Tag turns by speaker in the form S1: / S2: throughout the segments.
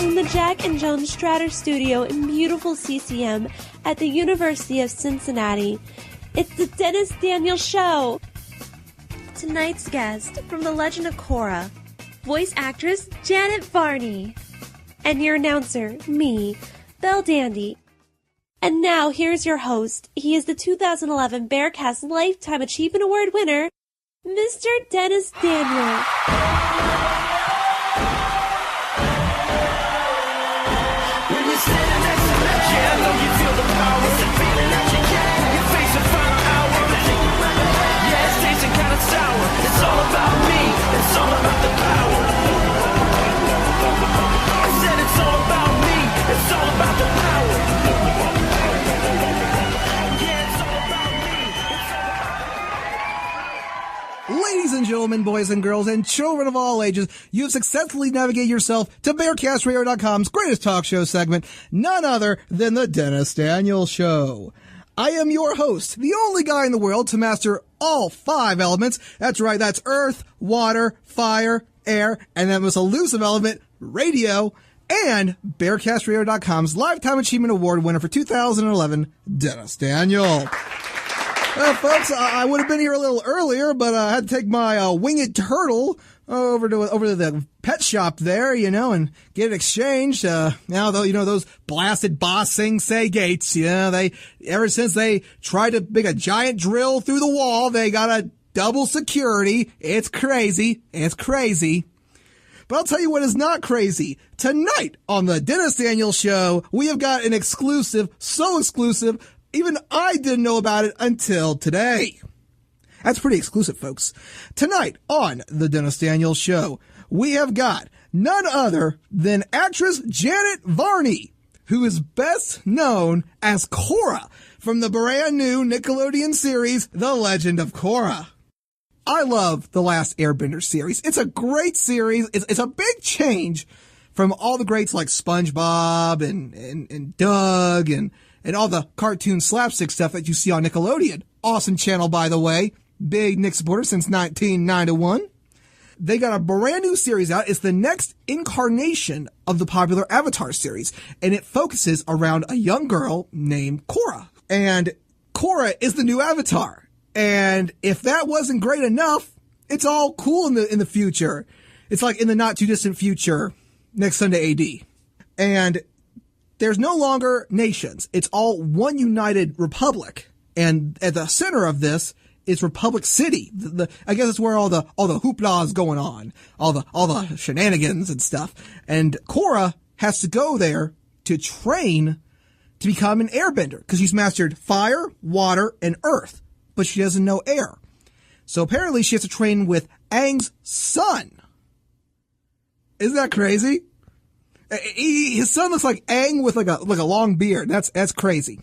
S1: From the Jack and Joan Stratter Studio in beautiful CCM at the University of Cincinnati, it's the Dennis Daniels Show. Tonight's guest from The Legend of Korra, voice actress Janet Varney, and your announcer, me, Belldandy. And now here's your host. He is the 2011 Bearcast Lifetime Achievement Award winner, Mr. Dennis Daniels.
S2: When you're standing next to that jello, you feel the power. It's a feeling that you get. You face the final hour. Yeah, it's tasting kind of sour. It's all about me. It's all about the power. I said it's all about me. It's all about the power.
S3: Ladies and gentlemen, boys and girls, and children of all ages, you have successfully navigated yourself to BearcastRadio.com's greatest talk show segment, none other than The Dennis Daniels Show. I am your host, the only guy in the world to master all 5 elements. That's right, that's earth, water, fire, air, and that most elusive element, radio, and BearcastRadio.com's Lifetime Achievement Award winner for 2011, Dennis Daniel. Well, folks, I would have been here a little earlier, but I had to take my winged turtle over to the pet shop there, and get it exchanged. Now, though, those blasted Boss Sing Say gates, ever since they tried to make a giant drill through the wall, they got a double security. It's crazy. It's crazy. But I'll tell you what is not crazy. Tonight on the Dennis Daniels Show, we have got an exclusive, so exclusive, even I didn't know about it until today. That's pretty exclusive, folks. Tonight on the Dennis Daniels Show, we have got none other than actress Janet Varney, who is best known as Korra from the brand new Nickelodeon series, The Legend of Korra. I love the Last Airbender series. It's a great series. It's a big change from all the greats like SpongeBob and Doug and all the cartoon slapstick stuff that you see on Nickelodeon. Awesome channel, by the way. Big Nick supporter since 1991. They got a brand new series out. It's the next incarnation of the popular Avatar series, and it focuses around a young girl named Korra. And Korra is the new Avatar. And if that wasn't great enough, it's all cool in the future. It's like in the not too distant future, next Sunday AD. And there's no longer nations. It's all one united republic. And at the center of this is Republic City. I guess it's where all the hoopla is going on. All the shenanigans and stuff. And Korra has to go there to train to become an airbender because she's mastered fire, water, and earth, but she doesn't know air. So apparently she has to train with Aang's son. Isn't that crazy? His son looks like Aang with like a long beard. That's crazy.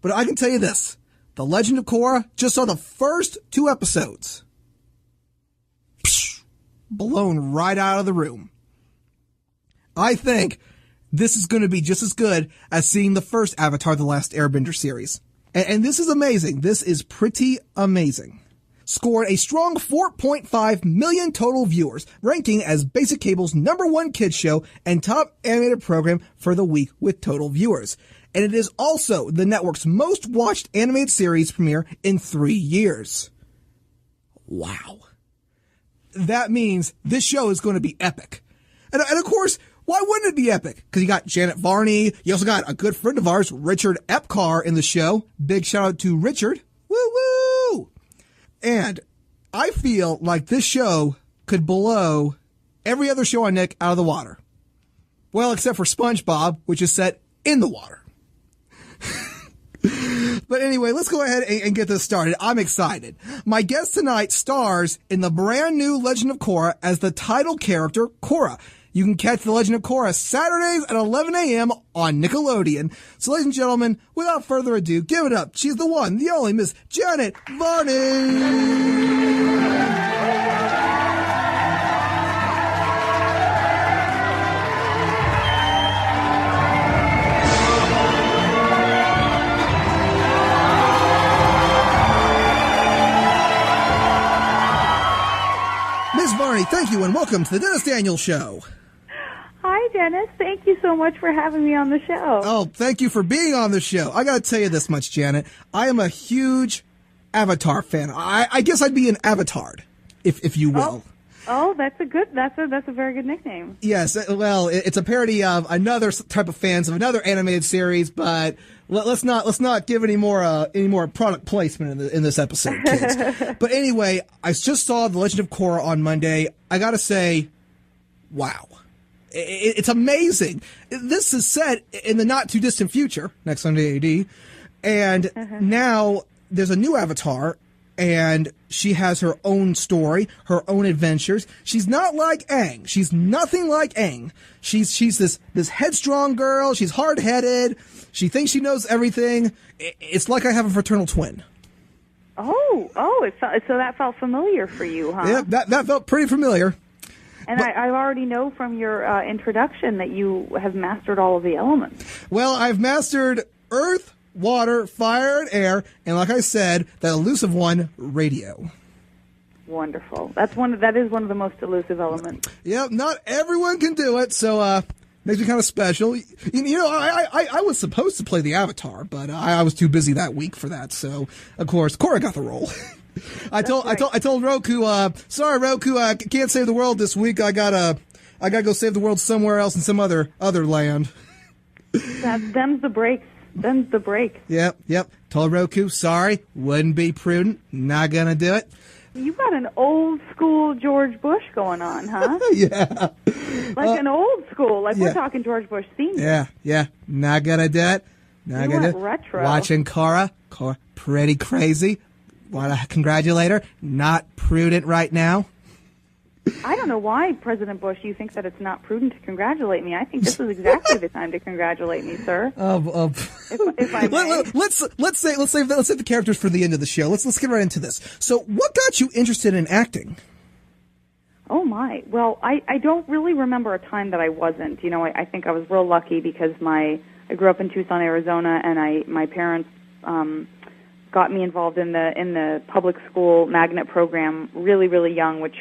S3: But I can tell you this. The Legend of Korra just saw the first 2 episodes. Psh, blown right out of the room. I think this is going to be just as good as seeing the first Avatar: The Last Airbender series. And this is amazing. This is pretty amazing. Scored a strong 4.5 million total viewers, ranking as Basic Cable's #1 kids show and top animated program for the week with total viewers. And it is also the network's most watched animated series premiere in 3 years. Wow. That means this show is going to be epic. And of course, why wouldn't it be epic? Because you got Janet Varney. You also got a good friend of ours, Richard Epcar, in the show. Big shout out to Richard. Woo woo! And I feel like this show could blow every other show on Nick out of the water. Well, except for SpongeBob, which is set in the water. But anyway, let's go ahead and get this started. I'm excited. My guest tonight stars in the brand new Legend of Korra as the title character, Korra. You can catch The Legend of Korra Saturdays at 11 a.m. on Nickelodeon. So, ladies and gentlemen, without further ado, give it up. She's the one, the only Miss Janet Varney. Varney, thank you and welcome to the Dennis Daniels Show.
S4: Hi, Dennis. Thank you so much for having me on the show.
S3: Oh, thank you for being on the show. I got to tell you this much, Janet. I am a huge Avatar fan. I guess I'd be an Avatard, if you will.
S4: Oh, that's a very good nickname.
S3: Yes, well, it's a parody of another type of fans of another animated series, but let's not give any more product placement in this episode, kids. But anyway, I just saw The Legend of Korra on Monday. I got to say, wow. It's amazing. This is set in the not too distant future, next Sunday AD, and now there's a new Avatar, and she has her own story, her own adventures. She's not like Aang. She's nothing like Aang. She's this headstrong girl. She's hard-headed. She thinks she knows everything. It's like I have a fraternal twin.
S4: So that felt familiar for you, huh?
S3: Yeah, that felt pretty familiar.
S4: And I already know from your introduction that you have mastered all of the elements.
S3: Well, I've mastered earth, water, fire, and air, and like I said, that elusive one, radio.
S4: Wonderful. That is one of the most elusive elements.
S3: Yep, not everyone can do it, so makes me kind of special. You know, I was supposed to play the Avatar, but I was too busy that week for that. So, of course, Korra got the role. I told Roku, sorry Roku, I can't save the world this week. I gotta go save the world somewhere else in some other land.
S4: Them's the breaks. Them's the breaks.
S3: Yep. Told Roku, sorry, wouldn't be prudent. Not gonna do it.
S4: You got an old school George Bush going on, huh?
S3: Yeah.
S4: Like an old school. Like we're talking George Bush Sr.
S3: Yeah. Not gonna do it. Not gonna do it.
S4: Retro.
S3: Watching Korra, pretty crazy. Want to congratulate her. Not prudent right now.
S4: I don't know why, President Bush, you think that it's not prudent to congratulate me. I think this is exactly the time to congratulate me, sir. If I may.
S3: Let's save the characters for the end of the show. Let's get right into this. So, what got you interested in acting?
S4: Oh my! Well, I don't really remember a time that I wasn't. You know, I think I was real lucky because I grew up in Tucson, Arizona, and my parents got me involved in the public school magnet program really, really young, which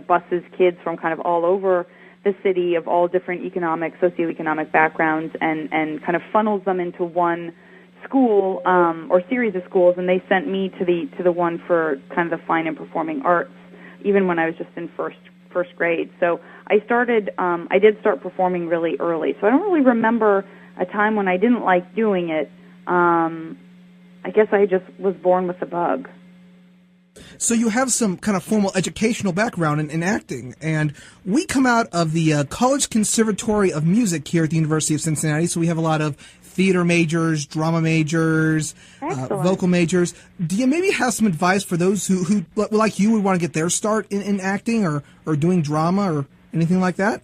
S4: buses kids from kind of all over the city of all different socioeconomic backgrounds and kind of funnels them into one school or series of schools, and they sent me to the one for kind of the fine and performing arts, even when I was just in first grade. So I did start performing really early. So I don't really remember a time when I didn't like doing it. I guess I just was born with the bug.
S3: So you have some kind of formal educational background in acting, and we come out of the College Conservatory of Music here at the University of Cincinnati, so we have a lot of theater majors, drama majors, vocal majors. Do you maybe have some advice for those who like you, would want to get their start in acting or doing drama or anything like that?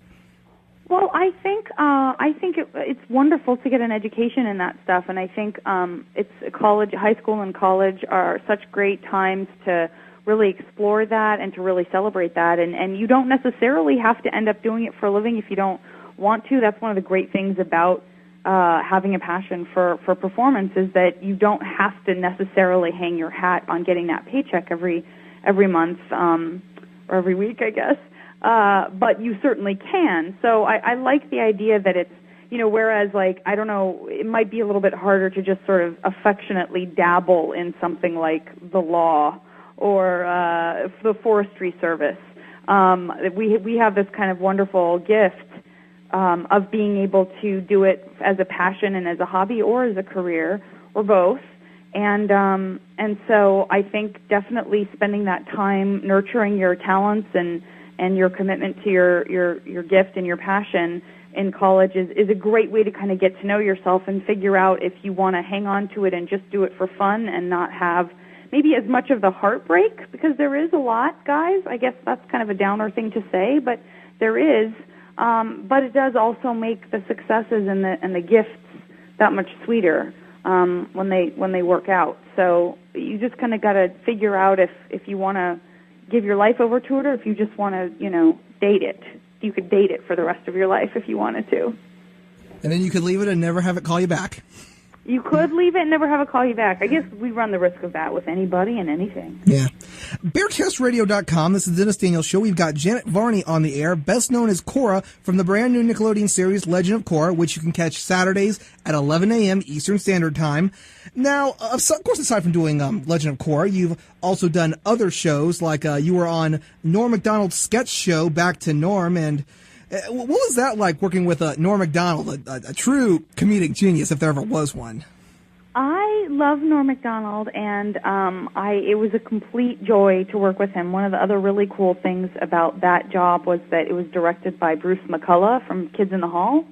S4: Well, I think it's wonderful to get an education in that stuff, and I think high school and college are such great times to really explore that and to really celebrate that, and you don't necessarily have to end up doing it for a living if you don't want to. That's one of the great things about having a passion for performance is that you don't have to necessarily hang your hat on getting that paycheck every month or every week, I guess. But you certainly can. So I like the idea that it's, whereas I don't know, it might be a little bit harder to just sort of affectionately dabble in something like the law or the forestry service. We have this kind of wonderful gift of being able to do it as a passion and as a hobby or as a career or both. And so I think definitely spending that time nurturing your talents and your commitment to your gift and your passion in college is a great way to kind of get to know yourself and figure out if you want to hang on to it and just do it for fun and not have maybe as much of the heartbreak, because there is a lot, guys. I guess that's kind of a downer thing to say, but there is. But it does also make the successes and the gifts that much sweeter when they work out. So you just kind of got to figure out if you want to give your life over to it, or if you just want to, date it. You could date it for the rest of your life if you wanted to.
S3: And then you could leave it and never have it call you back.
S4: You could leave it and never have it call you back. I guess we run the risk of that with anybody and anything.
S3: Yeah. BearcastRadio.com, this is the Dennis Daniels Show. We've got Janet Varney on the air, best known as Korra from the brand new Nickelodeon series Legend of Korra, which you can catch Saturdays at 11 a.m. Eastern Standard Time. Now, of course, aside from doing Legend of Korra, you've also done other shows, like you were on Norm Macdonald's sketch show, Back to Norm, and what was that like working with Norm Macdonald, a true comedic genius, if there ever was one?
S4: I love Norm Macdonald, and it was a complete joy to work with him. One of the other really cool things about that job was that it was directed by Bruce McCullough from Kids in the Hall.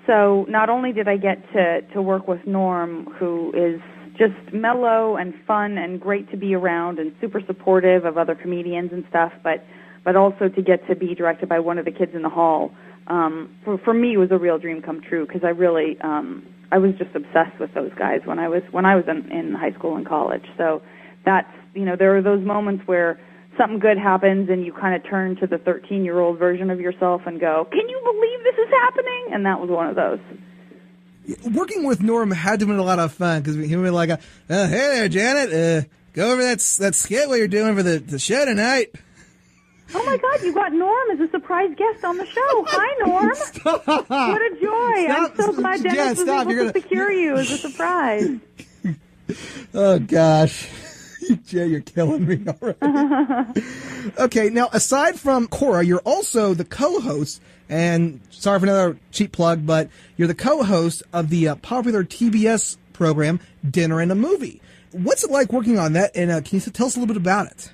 S4: So not only did I get to work with Norm, who is just mellow and fun and great to be around and super supportive of other comedians and stuff, but also to get to be directed by one of the Kids in the Hall. For me, it was a real dream come true, because I really I was just obsessed with those guys when I was in high school and college. So that's, there are those moments where something good happens and you kind of turn to the 13-year-old version of yourself and go, "Can you believe this is happening?" And that was one of those.
S3: Working with Norm had to have been a lot of fun, because he would be like, "Hey there, Janet, go over that skit what you're doing for the show tonight."
S4: Oh my God, you got Norm as a surprise guest on the show. Hi, Norm.
S3: Stop.
S4: What a joy. I'm so glad Dennis was able to secure you as a surprise.
S3: Oh, gosh. Jay, you're killing me already. Okay, now, aside from Korra, you're also the co-host, and sorry for another cheap plug, but you're the co-host of the popular TBS program, Dinner and a Movie. What's it like working on that, and can you tell us a little bit about it?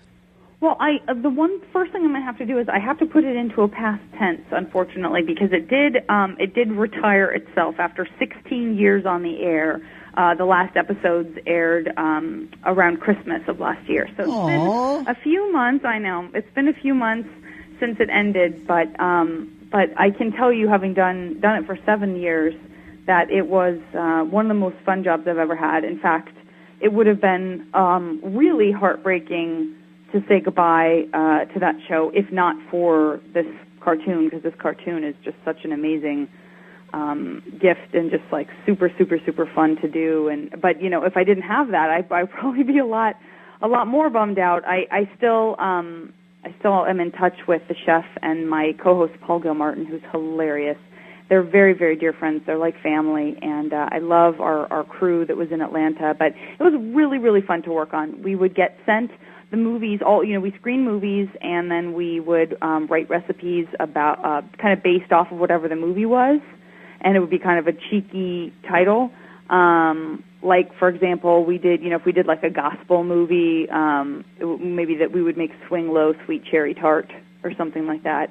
S4: Well, the first thing I'm going to have to do is I have to put it into a past tense, unfortunately, because it did retire itself after 16 years on the air. The last episodes aired around Christmas of last year. So it's been a few months. I know it's been a few months since it ended, but I can tell you, having done it for 7 years, that it was one of the most fun jobs I've ever had. In fact, it would have been really heartbreaking to say goodbye to that show, if not for this cartoon, because this cartoon is just such an amazing gift and just like super, super, super fun to do. But if I didn't have that, I'd probably be a lot more bummed out. I still am in touch with the chef and my co-host Paul Gilmartin, who's hilarious. They're very, very dear friends. They're like family, and I love our crew that was in Atlanta. But it was really, really fun to work on. We would get sent the movies, we screen movies, and then we would write recipes about kind of based off of whatever the movie was, and it would be kind of a cheeky title. Like, for example, we did, if we did like a gospel movie, maybe that we would make Swing Low Sweet Cherry Tart or something like that.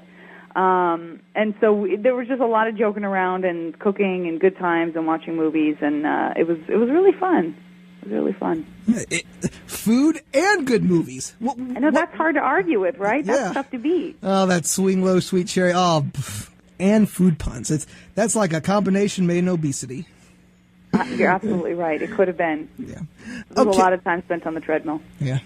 S4: And so there was just a lot of joking around and cooking and good times and watching movies, and it was really fun. It was really fun.
S3: Food and good movies.
S4: I know that's hard to argue with, right?
S3: Yeah.
S4: That's tough to beat.
S3: Oh, that Swing Low Sweet Cherry. Oh, and food puns. That's like a combination made in obesity.
S4: You're absolutely right. It could have been.
S3: Yeah.
S4: There was a lot of time spent on the treadmill.
S3: Yeah.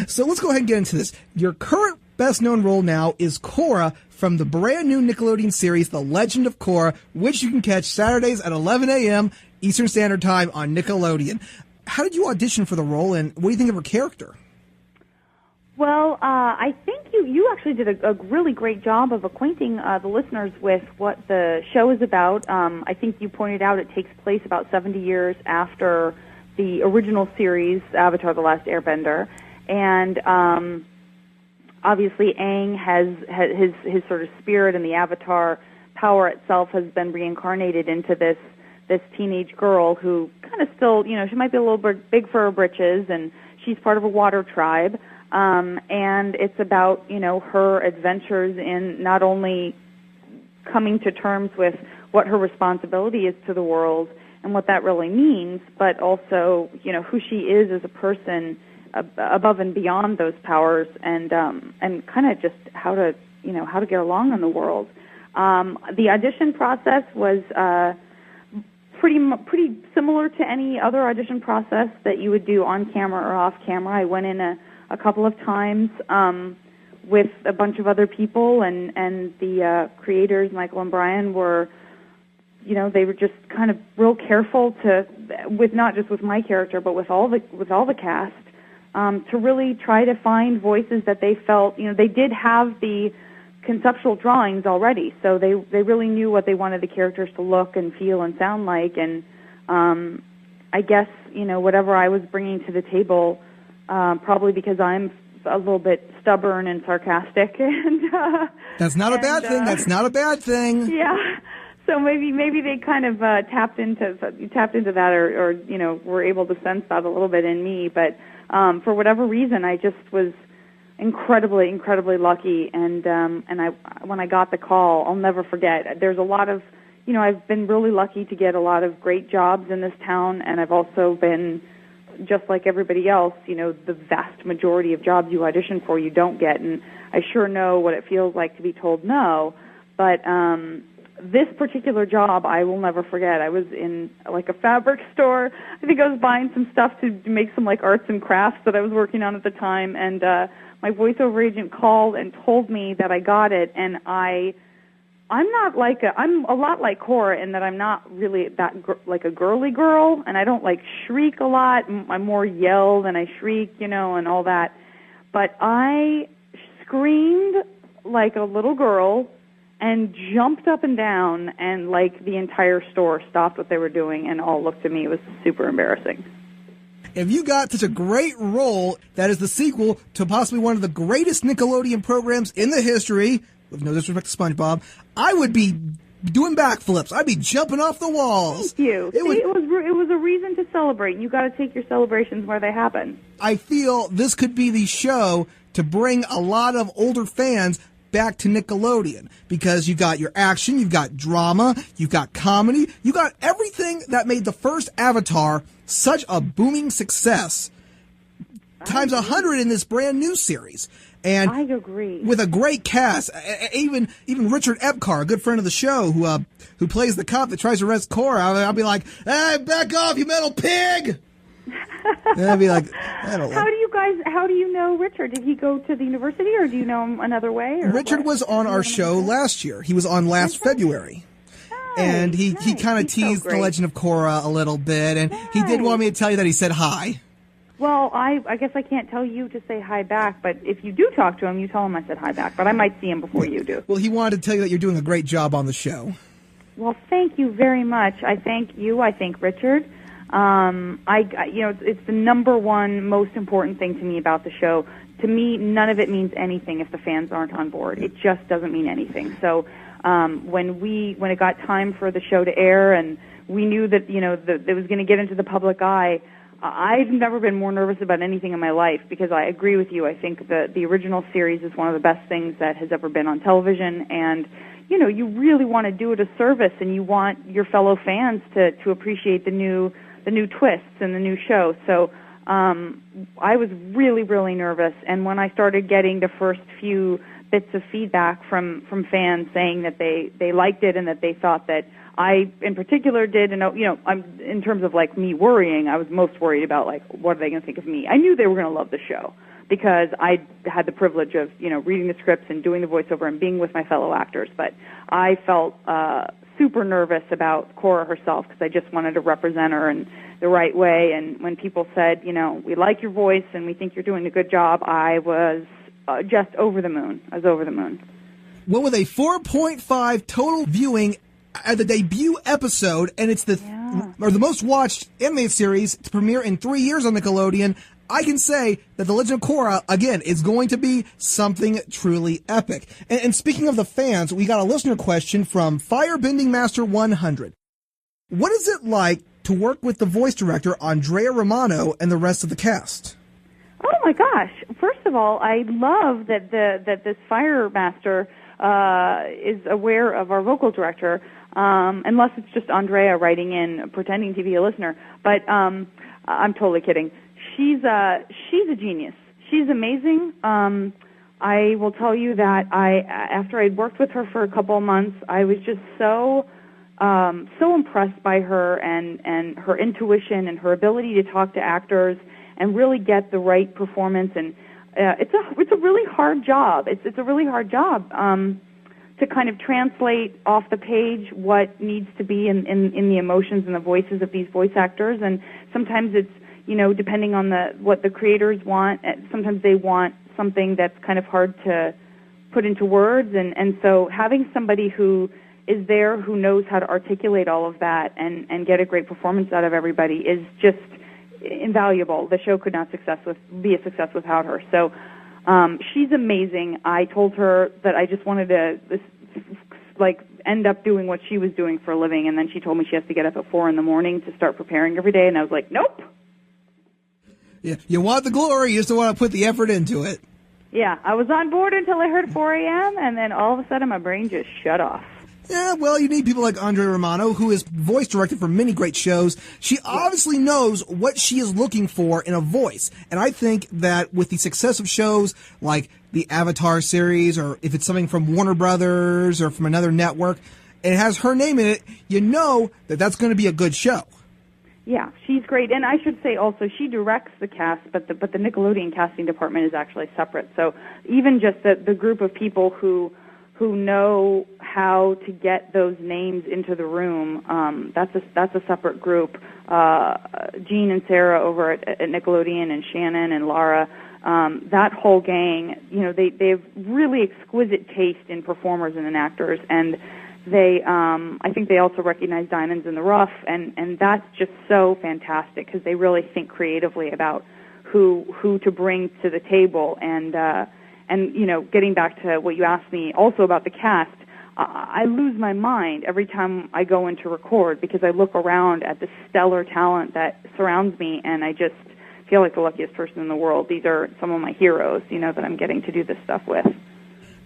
S3: So let's go ahead and get into this. Your current best-known role now is Korra from the brand new Nickelodeon series, The Legend of Korra, which you can catch Saturdays at 11 a.m. Eastern Standard Time on Nickelodeon. How did you audition for the role, and what do you think of her character?
S4: Well, I think you actually did a really great job of acquainting the listeners with what the show is about. I think you pointed out it takes place about 70 years after the original series, Avatar: The Last Airbender, and obviously Aang has his sort of spirit, and the Avatar power itself has been reincarnated into this teenage girl who kind of still, she might be a little bit big for her britches, and she's part of a water tribe. And it's about, her adventures in not only coming to terms with what her responsibility is to the world and what that really means, but also, who she is as a person above and beyond those powers, and kind of just how to get along in the world. The audition process was pretty similar to any other audition process that you would do on camera or off camera. I went in a couple of times with a bunch of other people, and the creators, Michael and Brian, were, they were just kind of real careful with not just with my character, but with all the cast, to really try to find voices that they felt, they did have the conceptual drawings already, so they really knew what they wanted the characters to look and feel and sound like, and I guess, whatever I was bringing to the table, probably because I'm a little bit stubborn and sarcastic, and
S3: that's not a bad thing. That's not a bad thing.
S4: Yeah. So maybe they kind of tapped into that, or were able to sense that a little bit in me. But for whatever reason, I just was incredibly lucky. And when I got the call, I'll never forget. There's a lot of, I've been really lucky to get a lot of great jobs in this town, and I've also been, just like everybody else, the vast majority of jobs you audition for you don't get, and I sure know what it feels like to be told no. But this particular job, I will never forget. I was in like a fabric store. I think I was buying some stuff to make some like arts and crafts that I was working on at the time, and my voiceover agent called and told me that I got it, and I'm a lot like Korra in that I'm not really that like a girly girl, and I don't like shriek a lot. I'm more yell than I shriek, and all that. But I screamed like a little girl and jumped up and down, and like the entire store stopped what they were doing and all looked at me. It was super embarrassing.
S3: If you got such a great role that is the sequel to possibly one of the greatest Nickelodeon programs in the history, with no disrespect to SpongeBob, I would be doing backflips. I'd be jumping off the walls.
S4: Thank you. It was a reason to celebrate. You got to take your celebrations where they happen.
S3: I feel this could be the show to bring a lot of older fans back to Nickelodeon, because you got your action, you've got drama, you've got comedy, you got everything that made the first Avatar such a booming success times 100 in this brand new series. And
S4: I agree.
S3: With a great cast, even Richard Epcar, a good friend of the show, who plays the cop that tries to arrest Korra, I'll be like, "Hey, back off, you metal pig!" And I'd be like, I don't know.
S4: How do you know Richard? Did he go to the university, or do you know him another way? Or
S3: Richard was on our show last year. He was on last February. And he kind of teased the Legend of Korra a little bit, and he did want me to tell you that he said hi.
S4: Well, I guess I can't tell you to say hi back, but if you do talk to him, you tell him I said hi back, but I might see him before you do.
S3: Well, he wanted to tell you that you're doing a great job on the show.
S4: Well, thank you very much. I thank you. I thank Richard. It's the number one most important thing to me about the show. To me, none of it means anything if the fans aren't on board. It just doesn't mean anything. So when it got time for the show to air, and we knew that it was going to get into the public eye, I've never been more nervous about anything in my life, because I agree with you. I think the original series is one of the best things that has ever been on television, and you really want to do it a service, and you want your fellow fans to appreciate the new twists in the new show. So I was really, really nervous, and when I started getting the first few bits of feedback from fans saying that they liked it and that they thought that I, in particular, did, and I'm in terms of like me worrying, I was most worried about like what are they going to think of me. I knew they were going to love the show because I had the privilege of reading the scripts and doing the voiceover and being with my fellow actors, but I felt super nervous about Korra herself because I just wanted to represent her in the right way. And when people said, we like your voice and we think you're doing a good job, I was just over the moon. I was over the moon.
S3: Well, with a 4.5 total viewing at the debut episode, and it's the most watched animated series to premiere in 3 years on Nickelodeon, I can say that The Legend of Korra, again, is going to be something truly epic. And speaking of the fans, we got a listener question from Firebending Master 100. What is it like to work with the voice director, Andrea Romano, and the rest of the cast?
S4: Oh, my gosh. First of all, I love that this Fire Master is aware of our vocal director, unless it's just Andrea writing in, pretending to be a listener. But I'm totally kidding. She's a genius. She's amazing. I will tell you that after I'd worked with her for a couple of months, I was just so impressed by her and her intuition and her ability to talk to actors and really get the right performance. And it's a really hard job. It's a really hard job to kind of translate off the page what needs to be in the emotions and the voices of these voice actors. And sometimes it's depending on what the creators want, sometimes they want something that's kind of hard to put into words, and so having somebody who is there who knows how to articulate all of that and get a great performance out of everybody is just invaluable. The show could not be a success without her. So she's amazing. I told her that I just wanted to end up doing what she was doing for a living, and then she told me she has to get up at 4 in the morning to start preparing every day, and I was like, nope.
S3: Yeah, you want the glory, you just don't want to put the effort into it.
S4: Yeah, I was on board until I heard 4 a.m., and then all of a sudden my brain just shut off.
S3: Yeah, well, you need people like Andre Romano, who is voice directed for many great shows. She obviously knows what she is looking for in a voice. And I think that with the success of shows like the Avatar series, or if it's something from Warner Brothers or from another network, and it has her name in it, you know that that's going to be a good show.
S4: Yeah, she's great. And I should say also she directs the cast, but the Nickelodeon casting department is actually separate. So even just the group of people who know how to get those names into the room, that's a separate group. Gene and Sarah over at Nickelodeon, and Shannon and Lara, that whole gang, they have really exquisite taste in performers and in actors, and they, I think they also recognize diamonds in the rough, and that's just so fantastic because they really think creatively about who to bring to the table. And getting back to what you asked me also about the cast, I lose my mind every time I go in to record because I look around at the stellar talent that surrounds me, and I just feel like the luckiest person in the world. These are some of my heroes, that I'm getting to do this stuff with.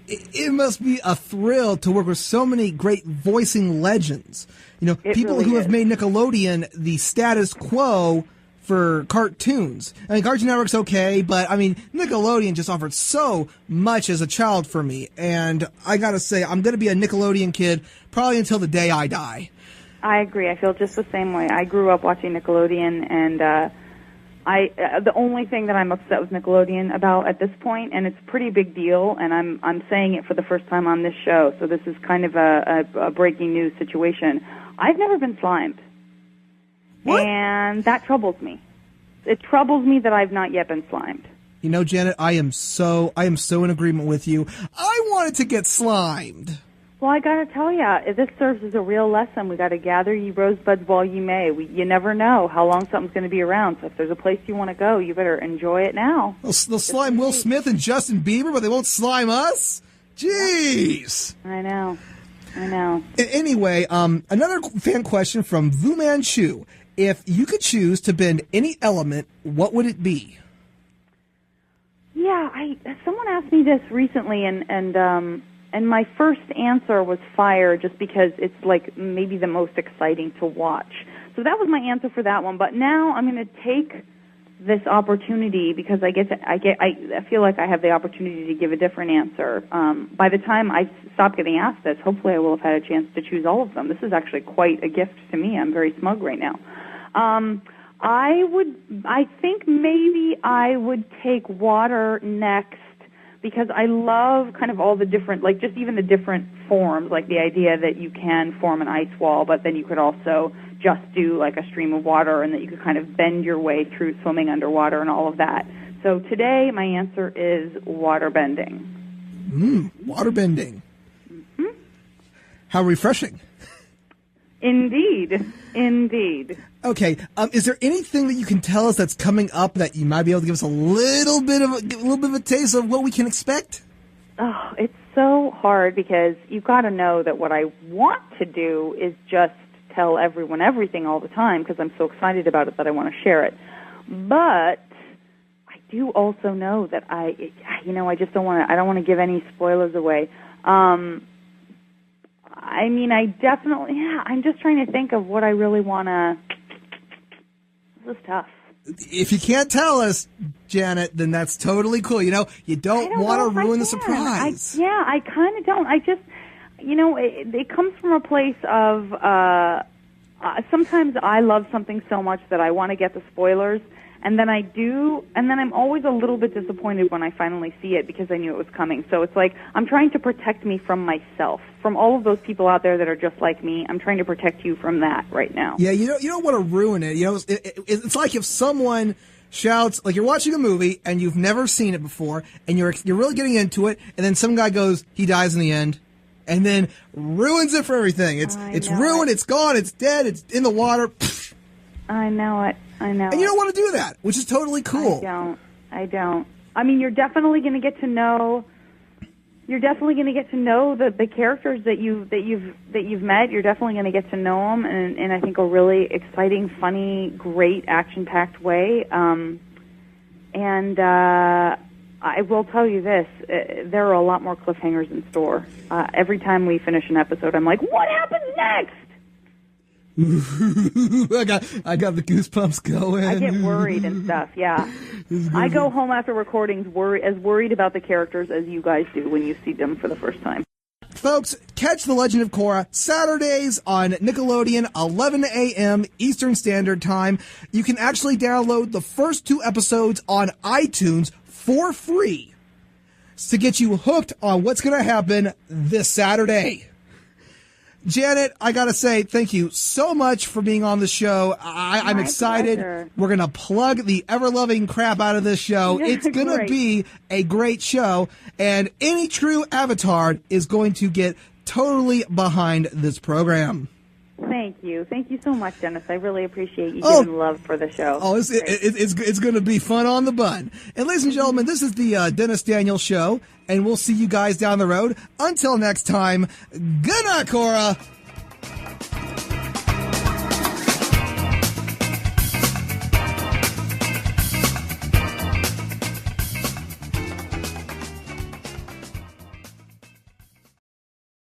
S3: It must be a thrill to work with so many great voicing legends. People
S4: really
S3: who
S4: is.
S3: have made Nickelodeon the status quo for cartoons. I mean, Cartoon Network's okay, but I mean, Nickelodeon just offered so much as a child for me, and I gotta say, I'm gonna be a Nickelodeon kid probably until the day I die.
S4: I agree. I feel just the same way. I grew up watching Nickelodeon, and the only thing that I'm upset with Nickelodeon about at this point, and it's a pretty big deal, and I'm saying it for the first time on this show, so this is kind of a breaking news situation. I've never been slimed.
S3: What?
S4: And that troubles me. It troubles me that I've not yet been slimed.
S3: Janet, I am so in agreement with you. I wanted to get slimed.
S4: Well, I gotta tell you, this serves as a real lesson. We gotta gather ye rosebuds while ye may. You never know how long something's gonna be around. So if there's a place you want to go, you better enjoy it now.
S3: They'll slime Will Smith and Justin Bieber, but they won't slime us? Jeez.
S4: I know.
S3: Anyway, another fan question from Vu Manchu. If you could choose to bend any element, what would it be?
S4: Yeah, someone asked me this recently, and my first answer was fire, just because it's like maybe the most exciting to watch. So that was my answer for that one. But now I'm going to take this opportunity because I feel like I have the opportunity to give a different answer. By the time I stop getting asked this, hopefully I will have had a chance to choose all of them. This is actually quite a gift to me. I'm very smug right now. I think maybe I would take water next because I love kind of all the different, like just even the different forms, like the idea that you can form an ice wall, but then you could also just do like a stream of water and that you could kind of bend your way through swimming underwater and all of that. So today my answer is waterbending.
S3: Waterbending.
S4: Mm-hmm.
S3: How refreshing.
S4: Indeed.
S3: Okay, is there anything that you can tell us that's coming up that you might be able to give us a little bit of a taste of what we can expect?
S4: Oh, it's so hard because you've got to know that what I want to do is just tell everyone everything all the time because I'm so excited about it that I want to share it. But I do also know that I don't want to give any spoilers away. I'm just trying to think of what I really want to. This is tough.
S3: If you can't tell us, Janet, then that's totally cool. You don't want to ruin the surprise.
S4: I kind of don't. I just, it comes from a place of, sometimes I love something so much that I want to get the spoilers, And then I'm always a little bit disappointed when I finally see it because I knew it was coming. So it's like I'm trying to protect me from myself, from all of those people out there that are just like me. I'm trying to protect you from that right now.
S3: Yeah, you don't want to ruin it. It's like if someone shouts, like you're watching a movie and you've never seen it before, and you're really getting into it, and then some guy goes, he dies in the end, and then ruins it for everything. It's ruined. It's gone. It's dead. It's in the water. Pfft.
S4: I know it. And
S3: you don't want to do that, which is totally cool.
S4: I don't. I mean, you're definitely going to get to know. You're definitely going to get to know the characters that you've met. You're definitely going to get to know them in I think a really exciting, funny, great, action-packed way. I will tell you this: there are a lot more cliffhangers in store. Every time we finish an episode, I'm like, "What happens next?"
S3: I got the goosebumps going.
S4: I get worried and stuff. Yeah, I go home after recordings as worried about the characters as you guys do when you see them for the first time.
S3: Folks, catch The Legend of Korra Saturdays on Nickelodeon, 11 a.m. Eastern Standard Time. You can actually download the first 2 episodes on iTunes for free to get you hooked on what's going to happen this Saturday. Janet, I got to say thank you so much for being on the show. I'm excited.
S4: Pleasure.
S3: We're going to plug the ever-loving crap out of this show. It's going to be a great show, and any true avatar is going to get totally behind this program.
S4: Thank you. Thank you so much, Dennis. I really appreciate you giving love for the show.
S3: Oh, it's going to be fun on the bun. And ladies and gentlemen, this is the Dennis Daniels Show, and we'll see you guys down the road. Until next time, good night, Korra.